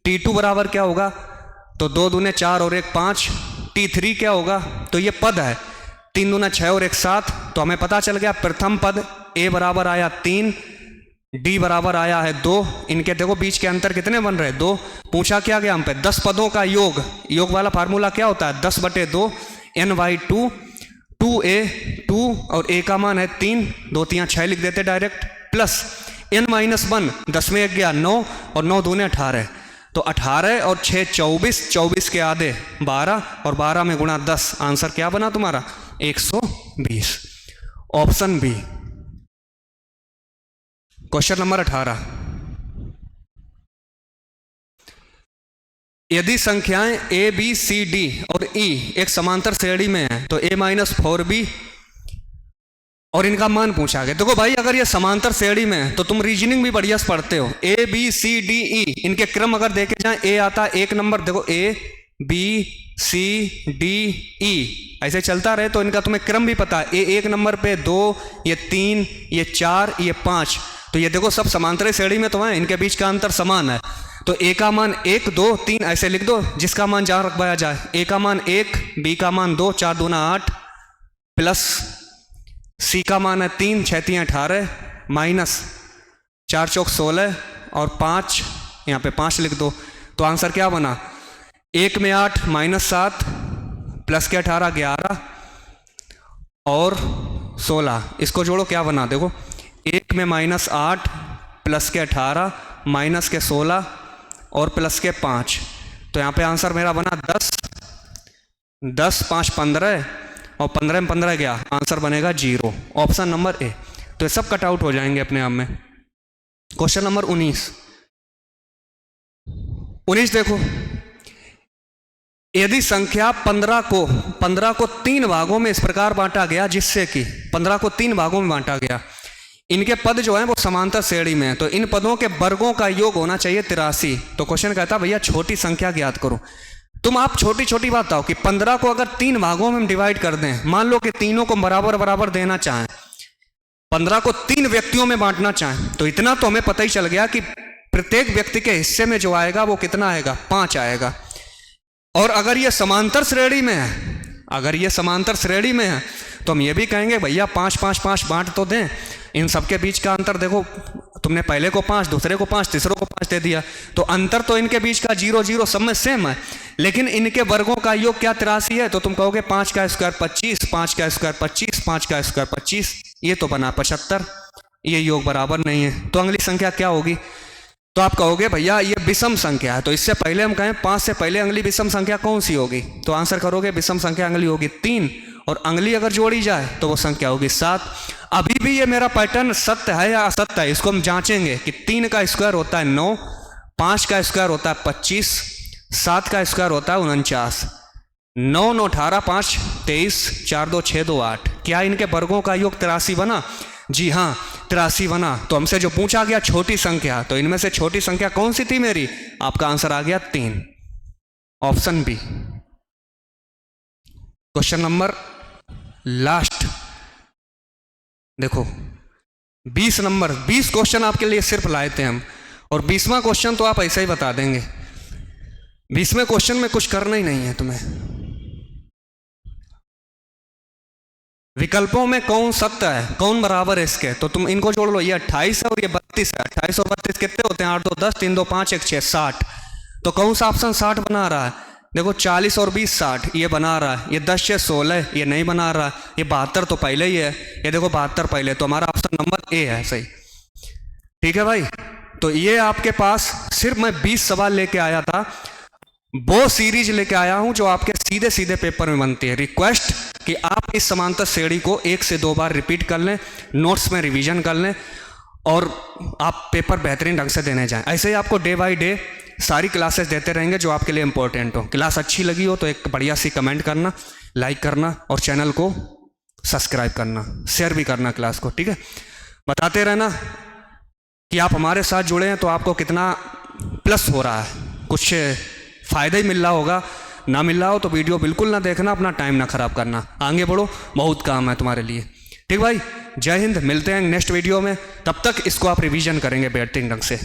A: T2 बराबर क्या होगा, तो 2 दूने 4 और 1 5। T3 क्या होगा, तो ये पद है 3 दूना 6 और 1 7, तो हमें पता चल गया प्रथम पद A बराबर आया 3, D बराबर आया है 2, इनके देखो बीच के अंतर कितने बन रहे 2। पूछा क्या गया हम पे 10 पदों का योग, योग वाला फार्मूला क्या होता है 10/2 n/2, 2a 2 और a का मान है 3, 2 3 6 लिख देते डायरेक्ट, प्लस n-1, 10 में 1 गया 9 और 9 दूने 18, तो 18 और 6 24, 24 के आधे 12 और 12 में गुणा 10, आंसर क्या बना तुम्हारा 120, ऑप्शन बी। Question number 18। यदि संख्याएं A B C D और E एक समांतर श्रेणी में है तो A-4B और इनका मान पूछा गया। देखो भाई अगर ये समांतर श्रेणी में है तो तुम रीजनिंग भी बढ़िया से पढ़ते हो, A B C D E इनके क्रम अगर देखे जाए A आता है 1 नंबर, देखो A B C D E ऐसे चलता रहे तो इनका तुम्हें क्रम भी पता है, A 1 नंबर पे 2, ये 3, ये 4, ये 5, तो ये देखो सब समांतर श्रेणी में तो है, इनके बीच का अंतर समान है। तो A का मान 1 2 3 ऐसे लिख दो, जिसका मान जहां रखवाया जाए, A का मान 1, B का मान 2, 4 दूना 8, प्लस C का मान है 3, 6 3 18, माइनस 4 चौक 16 और 5 यहाँ पे 5 लिख दो। तो आंसर क्या बना 1 में 8 माइनस 7 प्लस के 18 11 और 16, इसको जोड़ो क्या बना, देखो 1 में -8 प्लस के 18 माइनस के 16 और प्लस के 5, तो यहाँ पे आंसर मेरा बना 10 10 5 15 और 15 में 15 गया, आंसर बनेगा 0, ऑप्शन नंबर ए। तो ये सब कट आउट हो जाएंगे अपने आप में। क्वेश्चन नंबर 19 देखो, यदि संख्या 15 को 3 भागों में इस प्रकार बांटा गया, जिससे कि 15 को 3 भागों में बांटा गया, इनके पद जो है वो समांतर श्रेणी में है, तो इन पदों के वर्गों का योग होना चाहिए 83। तो क्वेश्चन कहता है भैया छोटी संख्या ज्ञात करो। तुम आप छोटी छोटी बात बताओ कि 15 को अगर 3 भागों में डिवाइड कर दें, मान लो कि तीनों को बराबर बराबर देना चाहें, 15 को 3 व्यक्तियों में बांटना चाहें, तो इतना तो हमें पता ही चल गया कि प्रत्येक व्यक्ति के हिस्से में जो आएगा वो कितना आएगा 5 आएगा। और अगर ये समांतर श्रेणी में है, अगर ये समांतर श्रेणी में है तो हम ये भी कहेंगे भैया 5 5 5 बांट तो दें। इन सबके बीच का अंतर देखो, तुमने पहले को 5, दूसरे को 5, तीसरे को 5 दे दिया, तो अंतर तो इनके बीच का 0 0 सब में सेम है, लेकिन इनके वर्गों का योग क्या 83 है। तो तुम कहोगे 5 का स्क्वायर 25, 5 का स्क्वायर 25, 5 का स्क्वायर 25, ये तो बना 75, ये योग बराबर नहीं है। तो अगली संख्या क्या होगी, तो आप कहोगे भैया ये विषम संख्या है, तो इससे पहले हम कहें 5 से पहले अगली विषम संख्या कौन सी होगी, तो आंसर करोगे विषम संख्या अगली होगी 3, और अगली अगर जोड़ी जाए तो वो संख्या होगी 7। अभी भी ये मेरा पैटर्न सत्य है या असत्य है, इसको हम जांचेंगे कि 3 का स्क्वायर होता है 9, 5 का स्क्वायर होता है 25, 7 का स्क्वायर होता है 49, 9 9 18 5 23, 4 2 6 2 8। क्या इनके वर्गों का योग 83 बना? जी हाँ 83 बना। तो हमसे जो पूछा गया छोटी संख्या, तो इनमें से छोटी संख्या कौन सी थी मेरी? आपका आंसर आ गया 3, option B. Question number last देखो, 20 नंबर, 20 क्वेश्चन आपके लिए सिर्फ लाए थे हम, और 20वां क्वेश्चन तो आप ऐसे ही बता देंगे। 20वें क्वेश्चन में कुछ करना ही नहीं है तुम्हें। विकल्पों में कौन सत्य है, कौन बराबर है इसके, तो तुम इनको जोड़ लो। ये 28 है और ये 32 है। 28 और 32 कितने होते हैं? 8 2 10, 3 2 5 1 6 60। तो कौन सा ऑप्शन 60 बना रहा है? देखो 40 और 20 60, ये बना रहा है। ये 10 6 16, ये नहीं बना रहा। ये 72 तो पहले ही है, ये देखो 72 पहले। तो हमारा ऑप्शन नंबर ए है सही। ठीक है भाई, तो ये आपके पास सिर्फ मैं 20 सवाल लेके आया था, वो सीरीज लेके आया हूं जो आपके सीधे सीधे पेपर में बनती है। रिक्वेस्ट कि आप इस समांतर श्रेणी को 1 से 2 बार रिपीट कर लें, नोट्स में रिवीजन कर लें, और आप पेपर बेहतरीन ढंग से देने जाएं। ऐसे ही आपको डे बाय डे सारी क्लासेस देते रहेंगे जो आपके लिए इंपॉर्टेंट हो। क्लास अच्छी लगी हो तो एक बढ़िया सी कमेंट करना, लाइक करना, और चैनल को सब्सक्राइब करना, शेयर भी करना क्लास को। ठीक है, बताते रहना कि आप हमारे साथ जुड़े हैं तो आपको कितना प्लस हो रहा है, कुछ फ़ायदा ही मिल रहा होगा। ना मिल रहा हो तो वीडियो बिल्कुल ना देखना, अपना टाइम ना ख़राब करना। आगे बढ़ो, बहुत काम है तुम्हारे लिए। ठीक भाई, जय हिंद। मिलते हैं नेक्स्ट वीडियो में, तब तक इसको आप रिवीजन करेंगे बेहतरीन ढंग से।